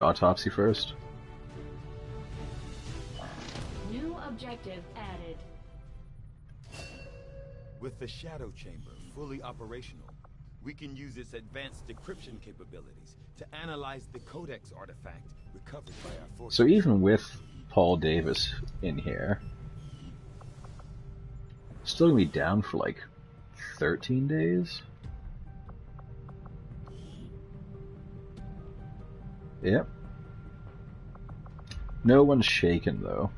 autopsy first. New objective added. With the Shadow Chamber fully operational, we can use its advanced decryption capabilities to analyze the Codex artifact recovered by our forces. So even with Paul Davis in here, still gonna be down for like 13 days? Yep. No one's shaken though.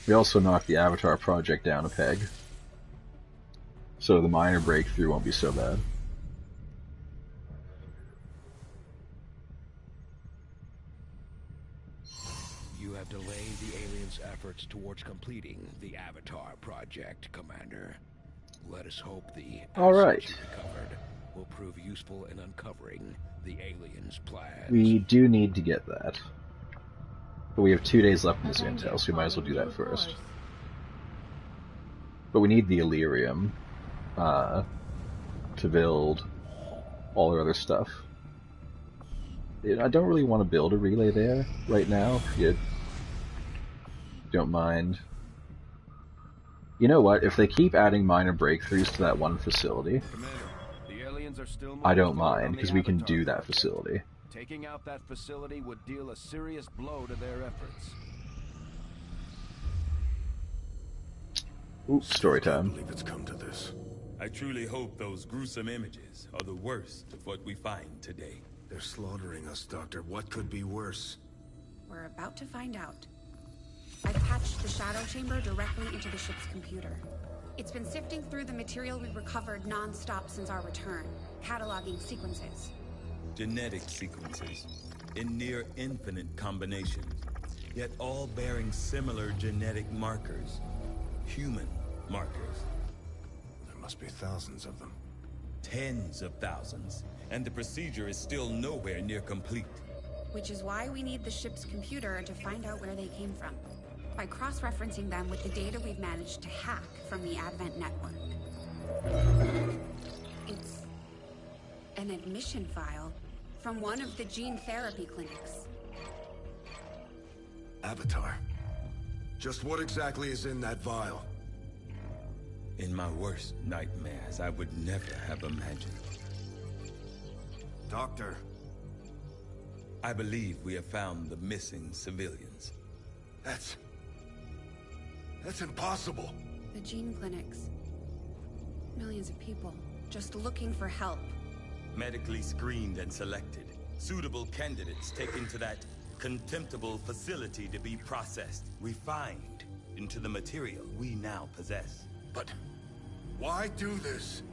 We also knocked the Avatar project down a peg, so the minor breakthrough won't be so bad. You have delayed the aliens' efforts towards completing the Avatar project, Commander. Let us hope the assets you recovered will prove useful in uncovering the aliens' plans. We do need to get that. But we have 2 days left in this intel, so we might as well do that first. But we need the Illyrium to build all our other stuff. I don't really want to build a relay there right now, if you don't mind. You know what, if they keep adding minor breakthroughs to that one facility, Commander, the aliens are still I don't mind, because we can do that facility. Taking out that facility would deal a serious blow to their efforts. Ooh, story time. I can't believe it's come to this. I truly hope those gruesome images are the worst of what we find today. They're slaughtering us, Doctor. What could be worse? We're about to find out. I've patched the Shadow Chamber directly into the ship's computer. It's been sifting through the material we recovered non-stop since our return, cataloging sequences. Genetic sequences in near infinite combinations, yet all bearing similar genetic markers. Human markers. There must be thousands of them. Tens of thousands, and the procedure is still nowhere near complete. Which is why we need the ship's computer to find out where they came from, by cross-referencing them with the data we've managed to hack from the Advent network. It's an admission file from one of the gene therapy clinics. Avatar. Just what exactly is in that vial? In my worst nightmares, I would never have imagined. Doctor. I believe we have found the missing civilians. That's impossible. The gene clinics. Millions of people just looking for help. Medically screened and selected. Suitable candidates taken to that contemptible facility to be processed, refined into the material we now possess. But why do this?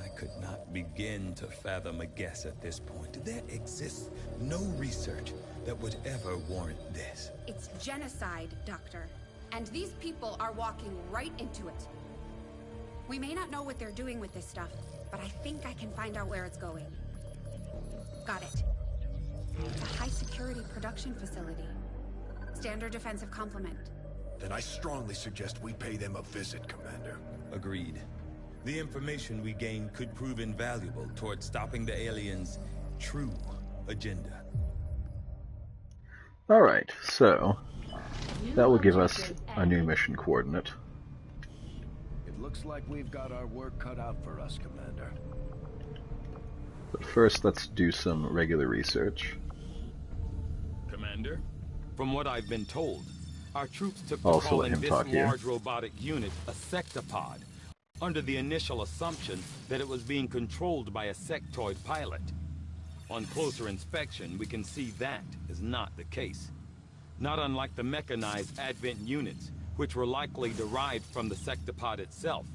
I could not begin to fathom a guess at this point. There exists no research that would ever warrant this. It's genocide, Doctor. And these people are walking right into it. We may not know what they're doing with this stuff, but I think I can find out where it's going. Got it. It's a high-security production facility. Standard defensive complement. Then I strongly suggest we pay them a visit, Commander. Agreed. The information we gain could prove invaluable towards stopping the aliens' true agenda. Alright, so that will give us a new mission coordinate. It looks like we've got our work cut out for us, Commander. But first, let's do some regular research. Commander, from what I've been told, our troops took to Also let calling him this talk here. large robotic unit a sectopod, under the initial assumption that it was being controlled by a sectoid pilot. On closer inspection, we can see that is not the case. Not unlike the mechanized Advent units, which were likely derived from the sectopod itself.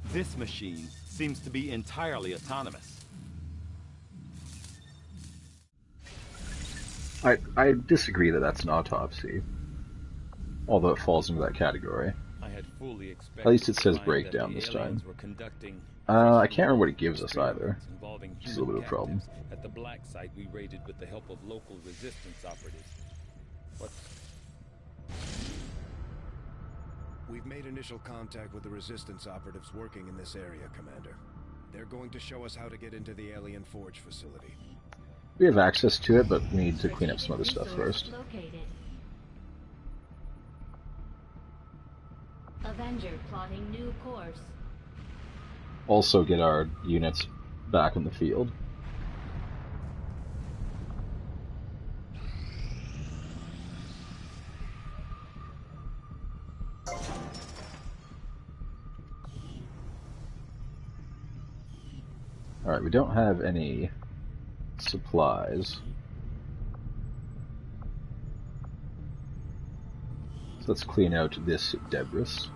This machine seems to be entirely autonomous. I disagree that that's an autopsy, although it falls into that category. I had fully expected At least it says to find breakdown that the this time. aliens were conducting I can't remember what it gives us either. involving Which is a little bit of a problem. captives at the black site we raided with the help of local resistance operatives. What? We've made initial contact with the resistance operatives working in this area, Commander. They're going to show us how to get into the alien forge facility. We have access to it, but we need to clean up some other stuff first. Located. Avenger plotting new course. Also get our units back in the field. Alright, we don't have any supplies. So let's clean out this debris.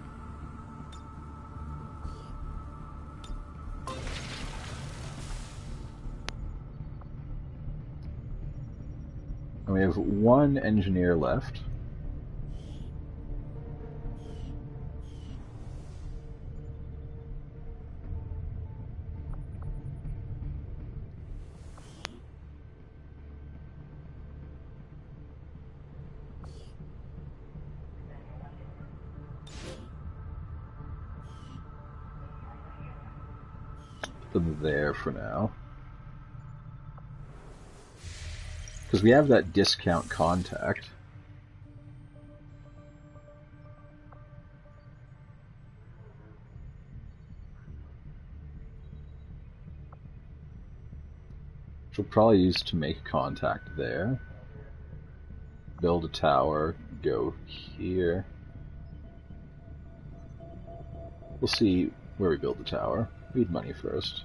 And we have one engineer left. Them there for now. Because we have that discount contact. Which we'll probably use to make contact there. Build a tower, go here. We'll see where we build the tower. We need money first.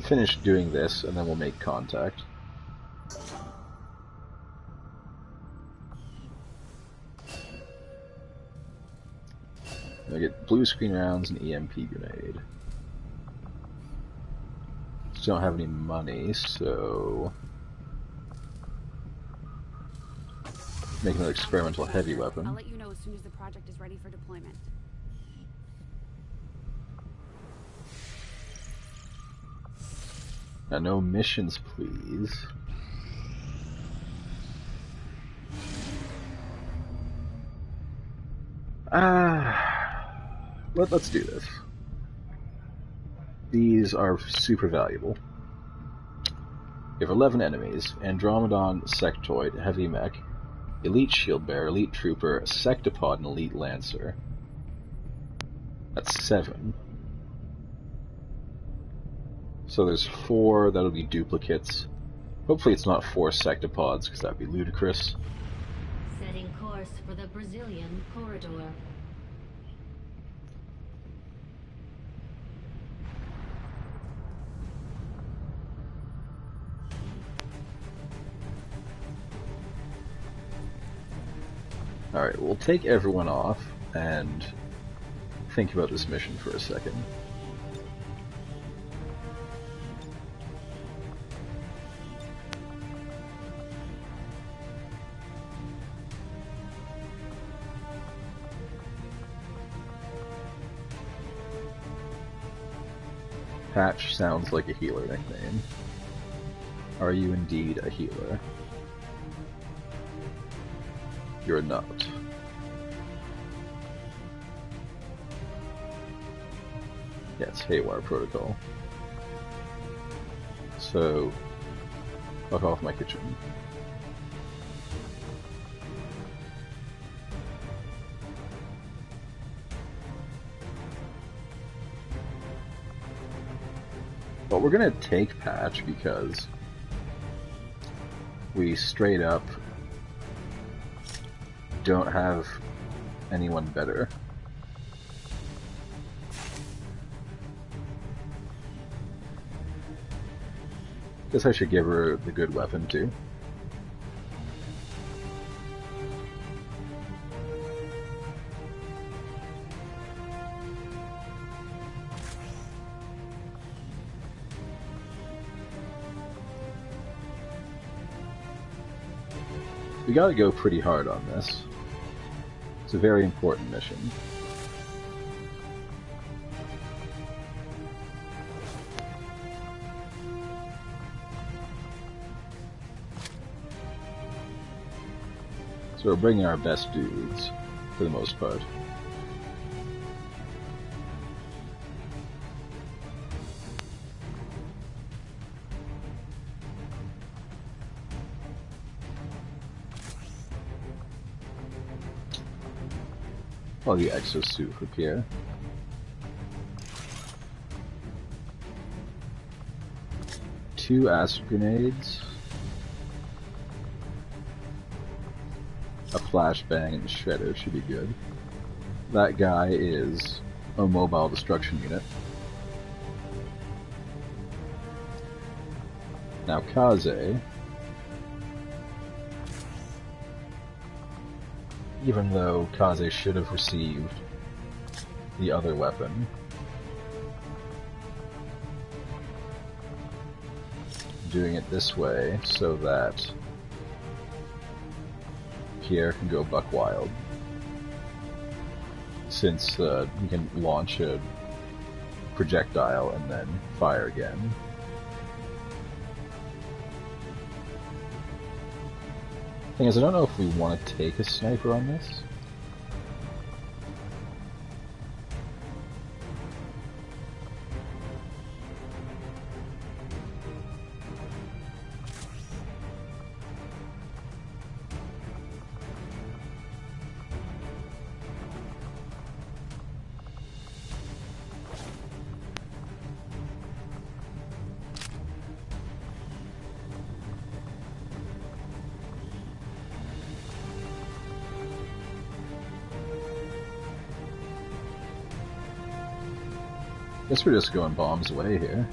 Finish doing this, and then we'll make contact. I get blue screen rounds and EMP grenade. Just don't have any money, so make another experimental heavy weapon. I'll let you know as soon as the project is ready for deployment. Now, no missions, please. Let's do this. These are super valuable. You have 11 enemies: Andromedon, Sectoid, Heavy Mech, Elite Shield Bearer, Elite Trooper, Sectopod, and Elite Lancer. That's 7. So there's 4 that'll be duplicates. Hopefully it's not 4 Sectopods, because that'd be ludicrous. Setting course for the Brazilian corridor. Alright, we'll take everyone off and think about this mission for a second. Patch sounds like a healer nickname. Are you indeed a healer? You're not. Yeah, it's Haywire Protocol. So, fuck off my kitchen. But we're gonna take Patch because we straight up don't have anyone better. Guess I should give her the good weapon too. We gotta go pretty hard on this. It's a very important mission. So we're bringing our best dudes, for the most part. Well, the exosuit for Pierre. Two acid grenades. A flashbang and a shredder should be good. That guy is a mobile destruction unit. Now Kaze, even though Kaze should have received the other weapon, doing it this way so that Pierre can go buck wild, since he can launch a projectile and then fire again. Thing is, I don't know if we want to take a sniper on this. Guess we're just going bombs away here.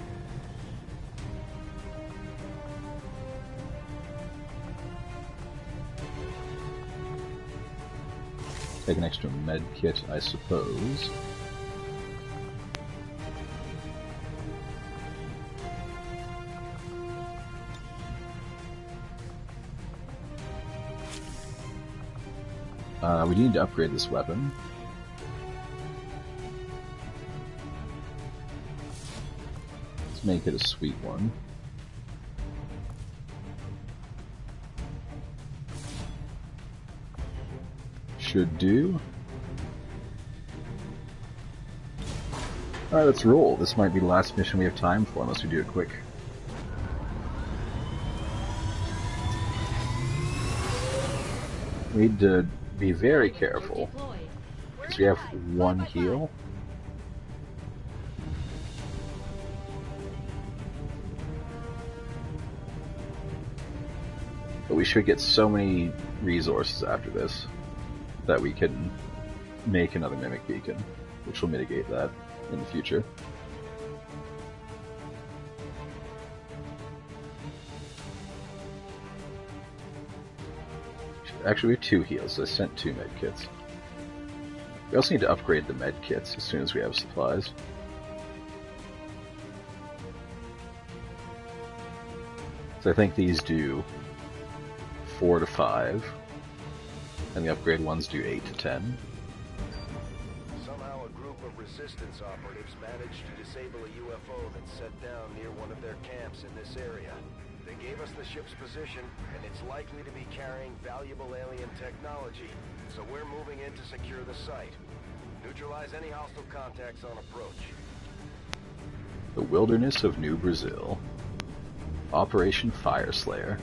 Take an extra med kit, I suppose. We need to upgrade this weapon. Make it a sweet one. Should do. Alright, let's roll. This might be the last mission we have time for, unless we do it quick. We need to be very careful, because we have one heal. But we should get so many resources after this that we can make another Mimic Beacon, which will mitigate that in the future. Actually, we have 2 heals, so I sent 2 med kits. We also need to upgrade the med kits as soon as we have supplies. So I think these do 4 to 5, and the upgrade ones do 8 to 10. Somehow a group of resistance operatives managed to disable a UFO that set down near one of their camps in this area. They gave us the ship's position, and it's likely to be carrying valuable alien technology, so we're moving in to secure the site. Neutralize any hostile contacts on approach. The Wilderness of New Brazil. Operation Fireslayer.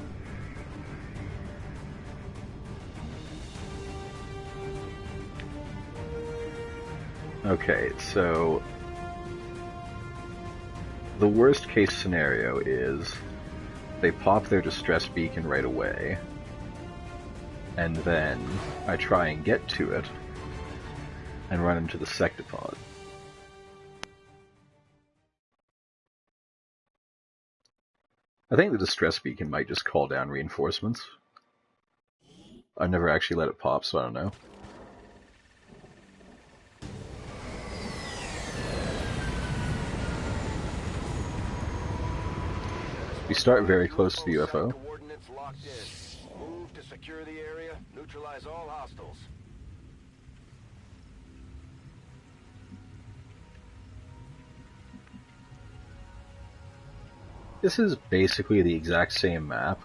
Okay, so the worst case scenario is they pop their distress beacon right away, and then I try and get to it and run into the sectopod. I think the distress beacon might just call down reinforcements. I've never actually let it pop, so I don't know. We start very close to the UFO. Coordinates locked in. Move to secure the area. Neutralize all hostiles. This is basically the exact same map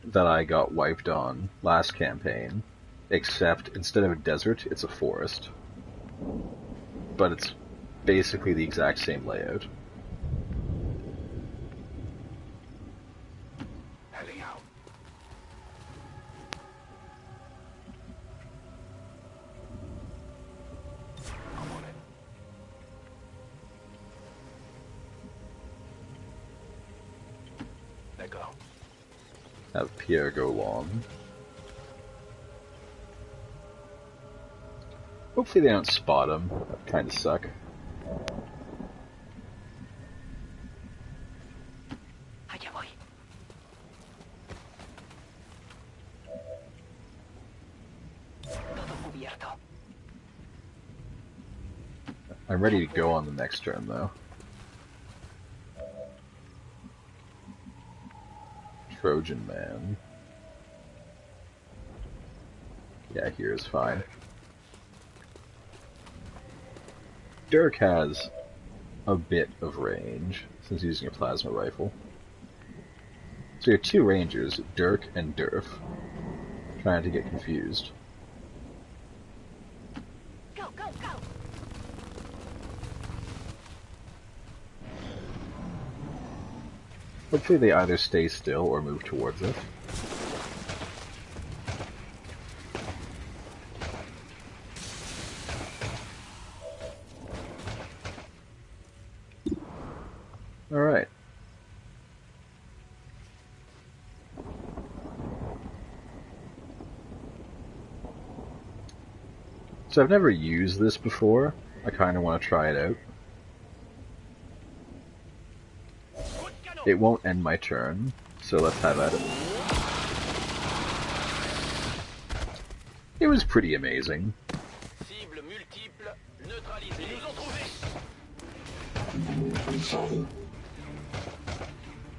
that I got wiped on last campaign, except instead of a desert, it's a forest. But it's basically the exact same layout. Heading out. Have Pierre go long. Hopefully they don't spot him. That kind of suck. I'm ready to go on the next turn, though. Trojan Man. Yeah, here is fine. Dirk has a bit of range, since he's using a plasma rifle. So you have two rangers, Dirk and Durf, trying to get confused. Go, go, go! Hopefully they either stay still or move towards us. Alright. So I've never used this before. I kind of want to try it out. It won't end my turn, so let's have at it. It was pretty amazing.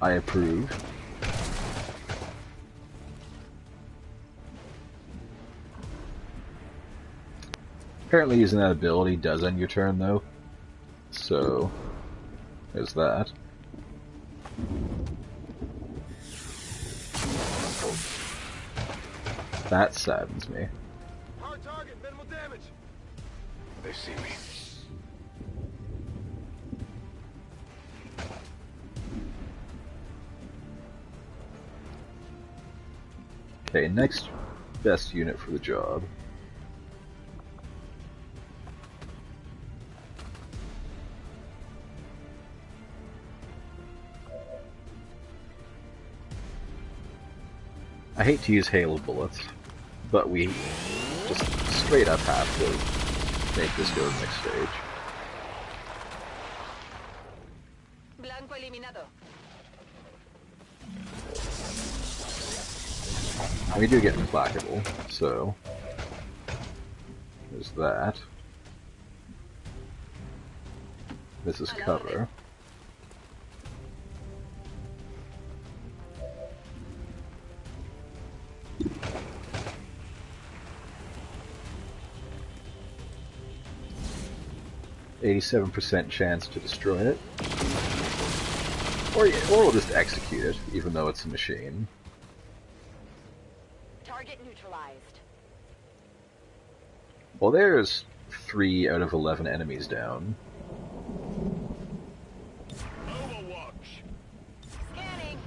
I approve. Apparently using that ability does end your turn, though. So, there's that. That saddens me. Hard target, minimal damage. They see me. Okay, next best unit for the job. I hate to use hail of bullets, but we just straight up have to make this go to the next stage. Blanco eliminado. We do get implacable, so there's that. This is cover. %87% chance to destroy it. Or we'll just execute it, even though it's a machine. Target neutralized. Well, there's 3 out of 11 enemies down. Overwatch. Scanning.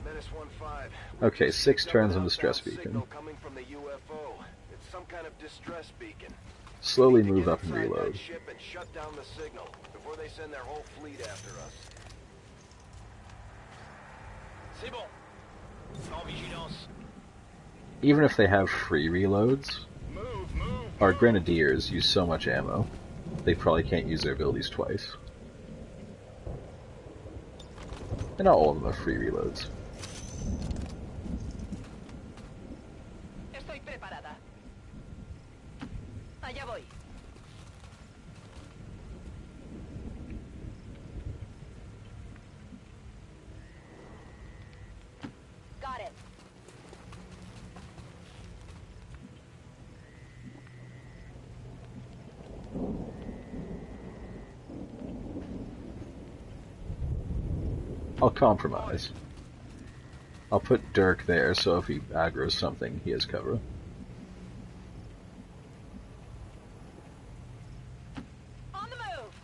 Menace 1-5. Okay, 6 turns on the stress beacon. Coming from the UFO. It's some kind of distress beacon. Slowly move up and reload. Ship and shut down the signal before they send their whole fleet after us. C'est bon. En vigilance. Even if they have free reloads, Move. our grenadiers use so much ammo, they probably can't use their abilities twice. And not all of them have free reloads. Estoy preparada. Allá voy. Got it. I'll compromise. I'll put Dirk there, so if he aggroes something, he has cover. On the move.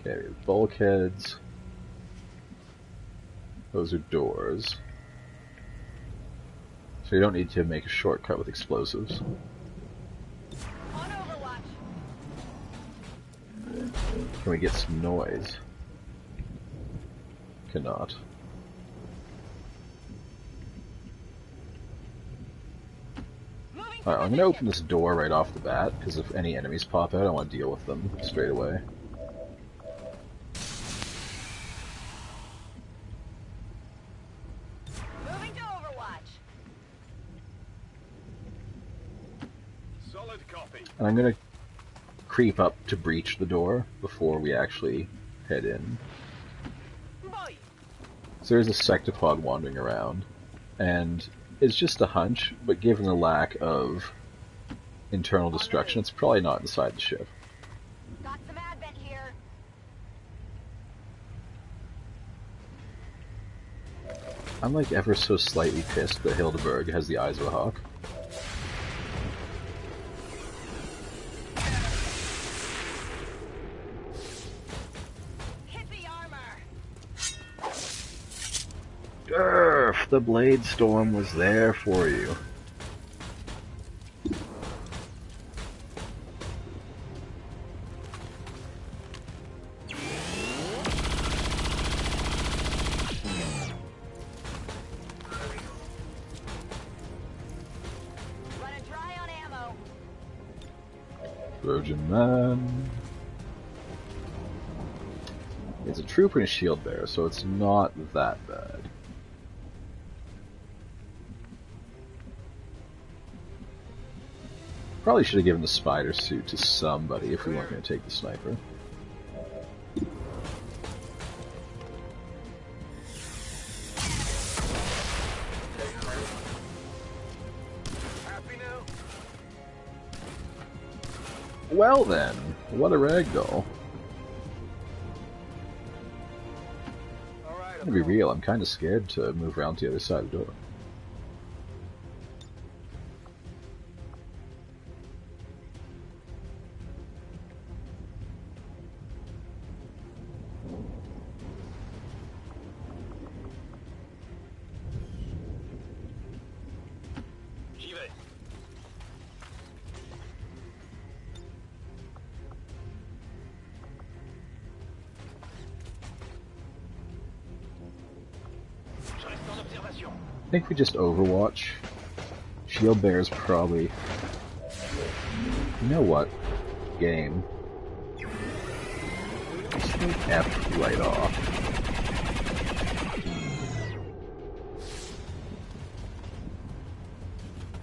Okay, we have bulkheads. Those are doors. So you don't need to make a shortcut with explosives. On Overwatch. Can we get some noise? Cannot. Alright, I'm gonna open this door right off the bat, because if any enemies pop out, I want to deal with them straight away. Moving to Overwatch. Solid copy. And I'm gonna creep up to breach the door before we actually head in. Boy. So there's a sectopod wandering around, and it's just a hunch, but given the lack of internal destruction, it's probably not inside the ship. Got some advent here. I'm like ever so slightly pissed that Hildeberg has the eyes of a hawk. Hit the armor. Durf, the blade storm was there for you. Running dry on ammo. Virgin Man. It's a trooper and a shield bearer, so it's not that bad. Probably should have given the spider suit to somebody if we weren't going to take the sniper. Happy now? Well then, what a ragdoll. Alright, To be real, I'm kind of scared to move around to the other side of the door. J'y vais. Je reste en observation. I think we just Overwatch. Shield bearer's probably... You know what? Game. Just take F right off.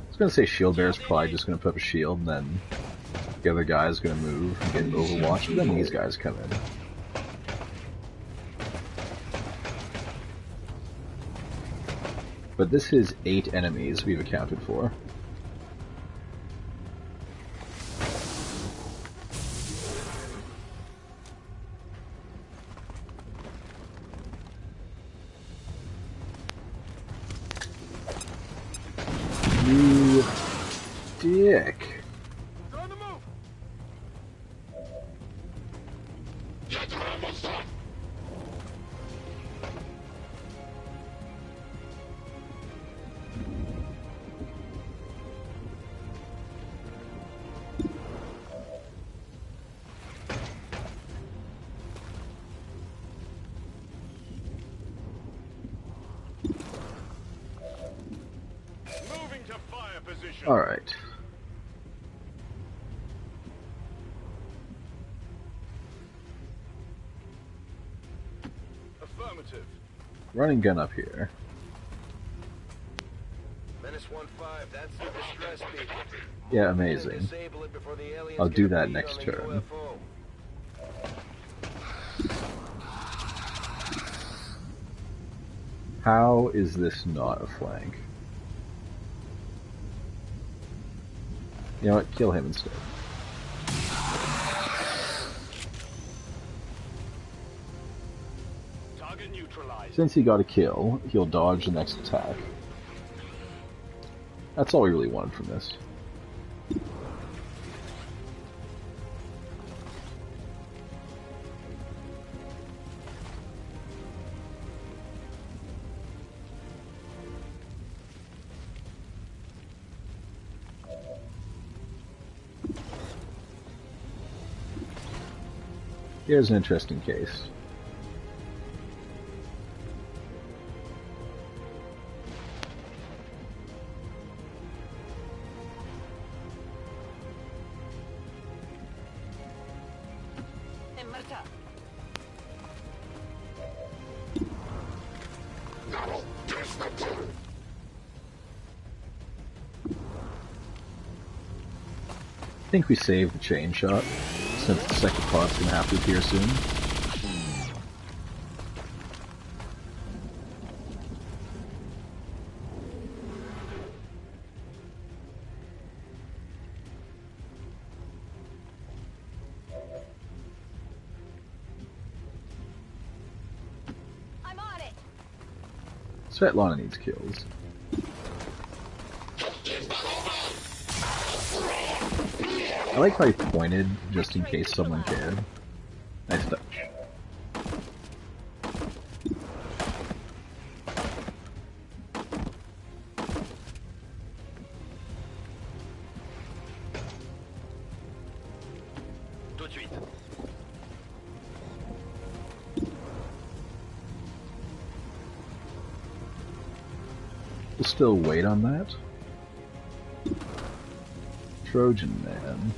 I was gonna say shield bearer's probably just gonna put up a shield and then the other guy's gonna move and get Overwatch, but then these guys come in. But this is 8 enemies we've accounted for. You dick. On the move! Moving to fire position. Alright. Affirmative. Running gun up here. Menace 1-5, that's the distress beacon. Yeah, amazing. Disable it before the aliens I'll get do a that bead next on the turn. UFO. How is this not a flank? You know what? Kill him instead. Target neutralized. Since he got a kill, he'll dodge the next attack. That's all we really wanted from this. Here's an interesting case. I think we saved the chain shot, since the second pod's gonna have to appear soon. I'm on it. Svetlana needs kills. I like how he pointed, just in case someone cared. Nice touch. Tout de suite. We'll still wait on that. Trojan Man.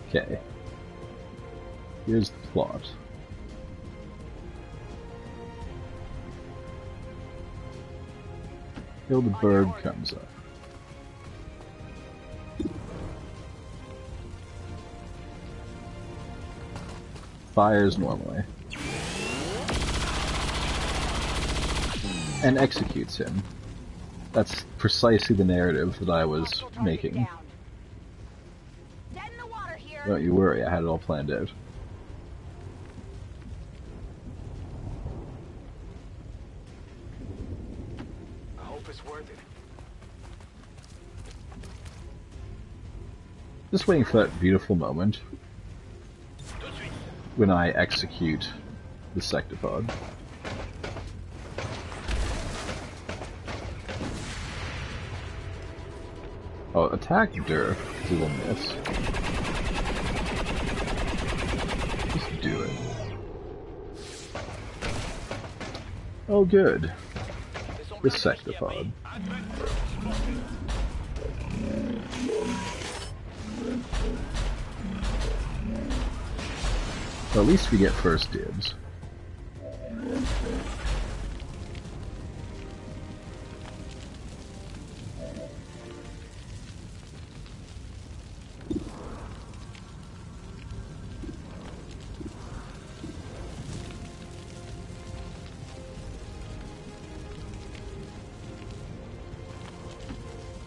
Okay. Here's the plot. Hildeberg comes up. Fires normally. And executes him. That's precisely the narrative that I was making. Dead in the water here. Don't you worry, I had it all planned out. I hope it's worth it. Just waiting for that beautiful moment Tout de suite. when I execute the sectopod. Oh, attack Durf, because he will miss. Just do it. Oh good. The sectopod. Well, at least we get first dibs.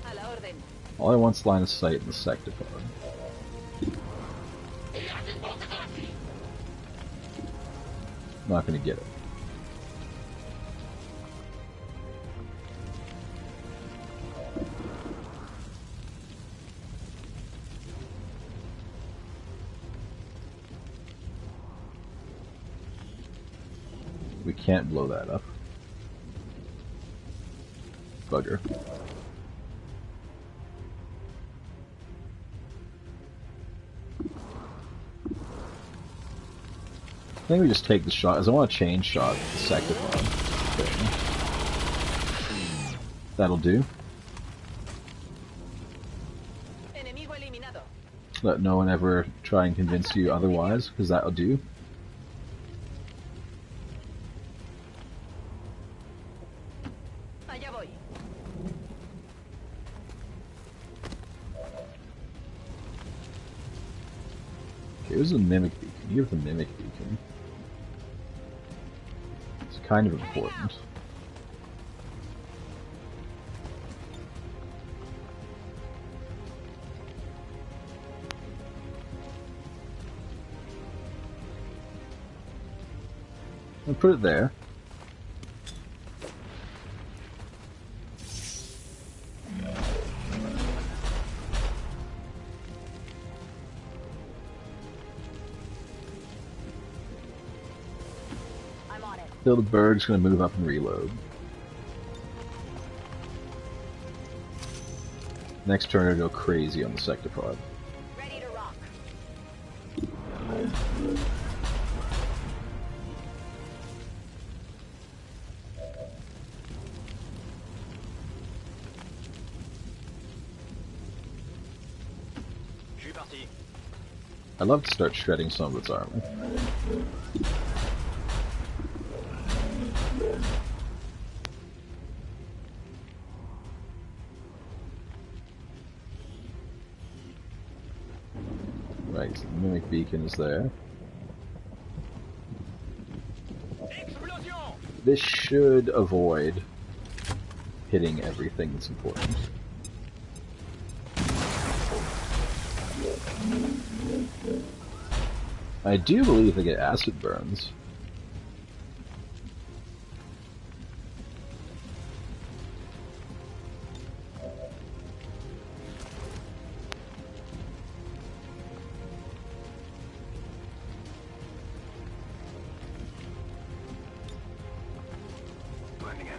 A la orden. All I want's line of sight in the sectopod. Not gonna get it. We can't blow that up. Bugger. I think we just take the shot, as I want to change shot the sectopod thing. That'll do. Enemigo eliminado. Let no one ever try and convince you otherwise, because that'll do. Allá voy. Here's the mimic beacon. You have the mimic beacon. It's kind of important. I'll put it there. Bilderberg's gonna move up and reload. Next turn, I'll go crazy on the sector pod. Ready to rock. I'd love to start shredding some of its armor. Right, so the Mimic Beacon is there. This should avoid hitting everything that's important. I do believe they get acid burns. Blending in.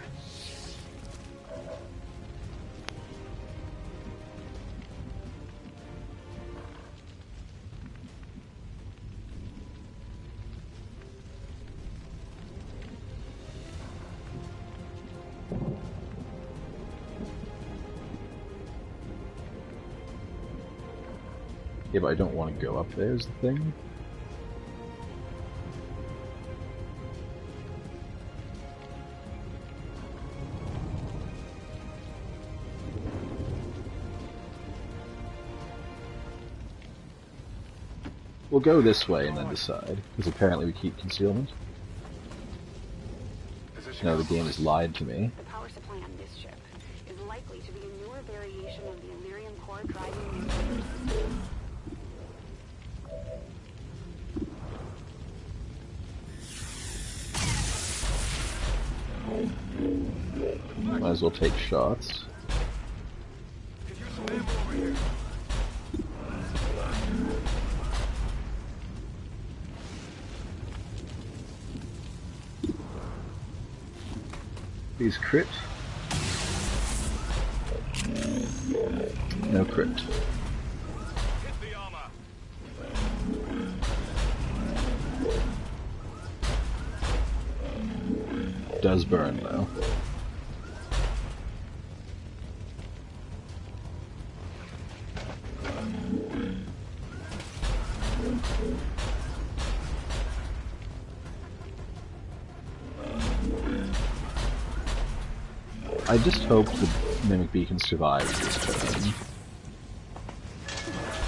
Yeah, but I don't want to go up there is the thing. We'll go this way and then decide, because apparently we keep concealment. No, the game has lied to me. The power supply on this ship is likely to be a newer variation of the Illyrian core driving the system. Might as well take shots. Please crit. No crit. Does burn though. I just hope the Mimic Beacon survives this turn.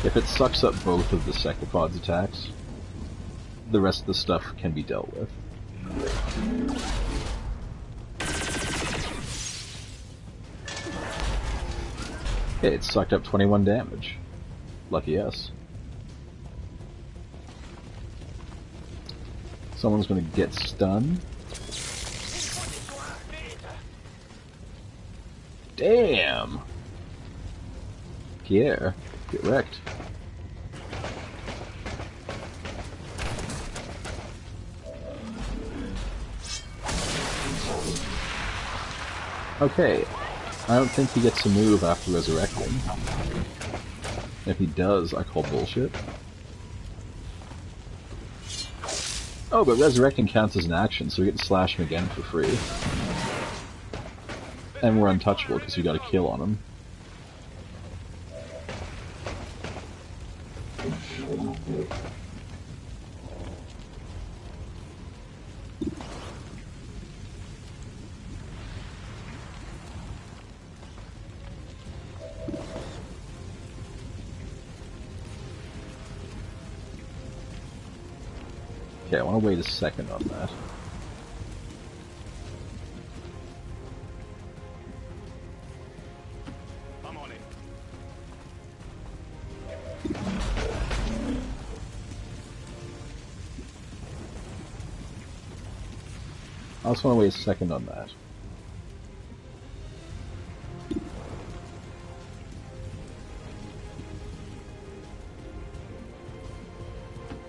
If it sucks up both of the Sectopod's attacks, the rest of the stuff can be dealt with. Okay, it sucked up 21 damage. Lucky us. Someone's gonna get stunned. Damn! Pierre, get wrecked. Okay, I don't think he gets to move after resurrecting. If he does, I call bullshit. Oh, but resurrecting counts as an action, so we get to slash him again for free. And we're untouchable because we got a kill on him. Okay, I want to wait a second on that. I also want to wait a second on that.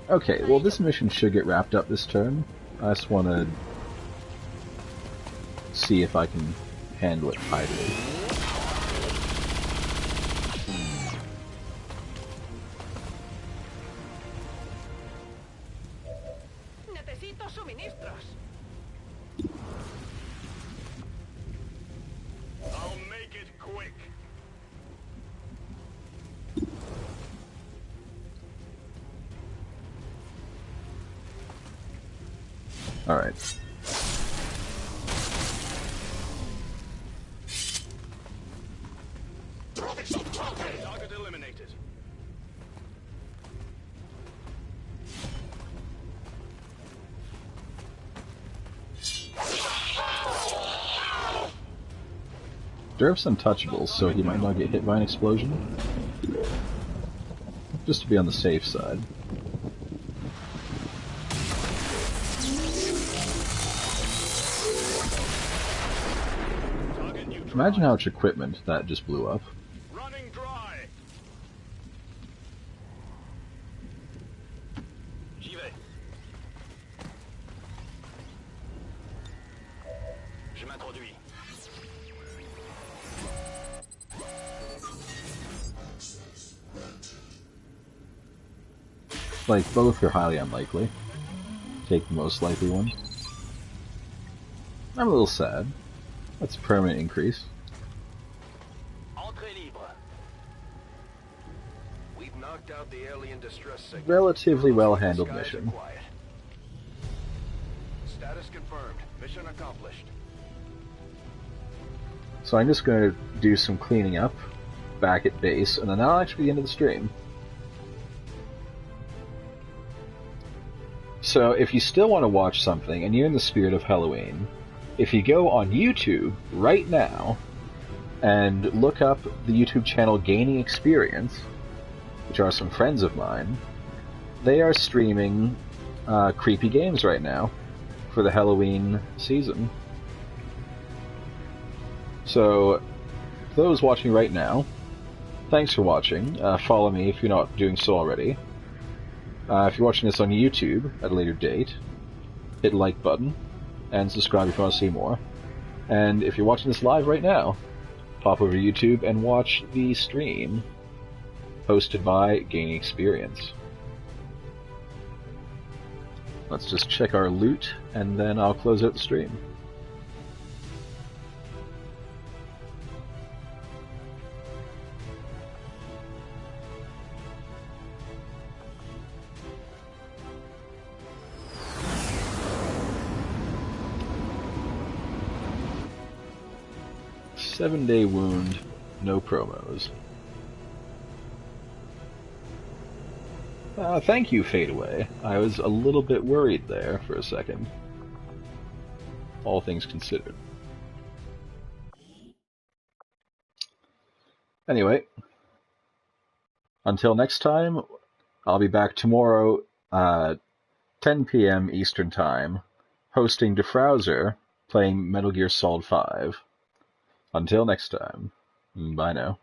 Okay, well this mission should get wrapped up this turn. I just want to see if I can handle it tidily. Necesito suministros. I'll make it quick. Alright. Target eliminated. Derp's untouchable, so he might not get hit by an explosion. Just to be on the safe side. Imagine how much equipment that just blew up. Running dry. J'y vais. Je m'introduis. Like, both are highly unlikely. Take the most likely one. I'm a little sad. That's a permanent increase. Entrée libre. We've knocked out the alien distress signal. Relatively well-handled Skies are mission. quiet. Status confirmed. Mission accomplished. So I'm just going to do some cleaning up back at base, and then that'll actually be the end of the stream. So if you still want to watch something, and you're in the spirit of Halloween, if you go on YouTube right now and look up the YouTube channel Gaining Experience, which are some friends of mine, they are streaming creepy games right now for the Halloween season. So, for those watching right now, thanks for watching. Follow me if you're not doing so already. If you're watching this on YouTube at a later date, hit the like button, and subscribe if you want to see more. And if you're watching this live right now, pop over to YouTube and watch the stream hosted by Gaining Experience. Let's just check our loot, and then I'll close out the stream. Seven-day wound, no promos. Thank you, Fadeaway. I was a little bit worried there for a second. All things considered. Anyway, until next time, I'll be back tomorrow, 10 p.m. Eastern Time, hosting Defrowser, playing Metal Gear Solid 5. Until next time, bye now.